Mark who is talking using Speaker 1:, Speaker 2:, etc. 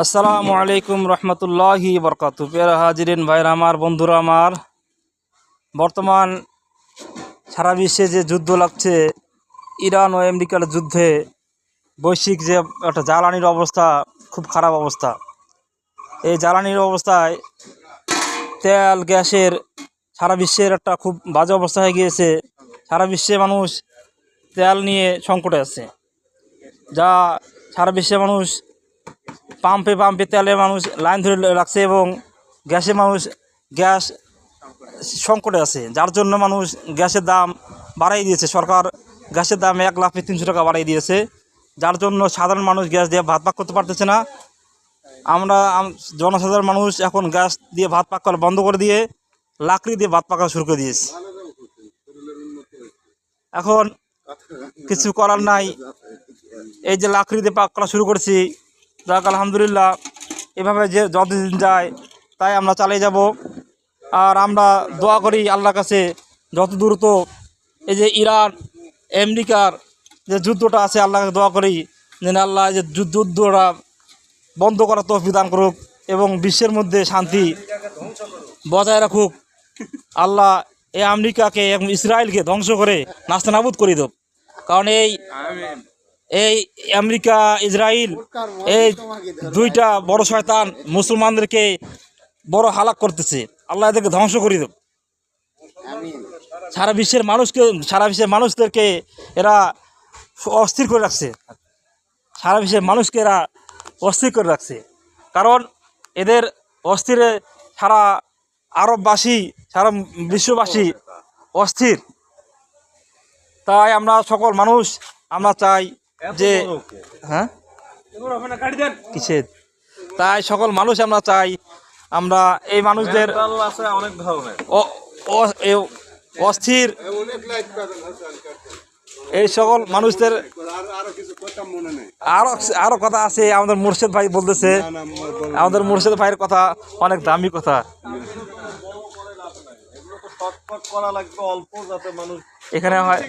Speaker 1: আসসালামু আলাইকুম রহমতুল্লাহি বরকাতু। প্রিয় হাজিরিন ভাইরা আমার, বন্ধুরা আমার, বর্তমান সারা বিশ্বে যে যুদ্ধ লাগছে, ইরান ও আমেরিকার যুদ্ধে বৈশ্বিক যে একটা জ্বালানির অবস্থা, খুব খারাপ অবস্থা। এই জ্বালানির অবস্থায় তেল গ্যাসের সারা বিশ্বের একটা খুব বাজে অবস্থা হয়ে গিয়েছে। সারা বিশ্বে মানুষ তেল নিয়ে সংকটে আছে, যা সারা বিশ্বে মানুষ পাম্পে পাম্পে তেলে মানুষ লাইন ধরে রাখছে এবং গ্যাসে মানুষ গ্যাস সংকটে আছে, যার জন্য মানুষ গ্যাসের দাম বাড়াই দিয়েছে। সরকার গ্যাসের দাম 1,03,000 টাকা বাড়াই দিয়েছে, যার জন্য সাধারণ মানুষ গ্যাস দিয়ে ভাত পাক করতে পারতেছে না। আমরা জনসাধারণ মানুষ এখন গ্যাস দিয়ে ভাত পাক করা বন্ধ করে দিয়ে লাকড়ি দিয়ে ভাত পাকা শুরু করে দিয়েছে। এখন কিছু করার নাই, এই যে লাকড়ি দিয়ে পাক করা শুরু করছি, যাক আলহামদুলিল্লাহ, এভাবে যে যতদিন যায় তাই আমরা চালিয়ে যাব। আর আমরা দোয়া করি আল্লাহর কাছে যত দ্রুত এই যে ইরান আমেরিকার যে যুদ্ধটা আছে, আল্লাহকে দোয়া করি যেন আল্লাহ যে যুদ্ধটা বন্ধ করার তৌফিক দান করুক এবং বিশ্বের মধ্যে শান্তি বজায় রাখুক। আল্লাহ এই আমেরিকাকে এবং ইসরায়েলকে ধ্বংস করে নাস্তানাবুদ করে দেব। কারণ এই আমেরিকা ইসরায়েল এই দুইটা বড় শয়তান মুসলমানদেরকে বড় হালাক করতেছে। আল্লাহ এদেরকে ধ্বংস করে দেব। সারা বিশ্বের মানুষদেরকে এরা অস্থির করে রাখছে। সারা বিশ্বের মানুষকে এরা অস্থির করে রাখছে, কারণ এদের অস্থিরে সারা আরববাসী, সারা বিশ্ববাসী অস্থির। তাই আমরা সকল মানুষ আমরা চাই যে কিসের তাই সকল মানুষ আমরা চাই আমরা এই মানুষদের অস্থির এই সকল মানুষদের আরো কথা আছে। আমাদের মুর্শেদ ভাই বলতেছে, আমাদের মুর্শেদ ভাইয়ের কথা অনেক দামি কথা। এখানে হয়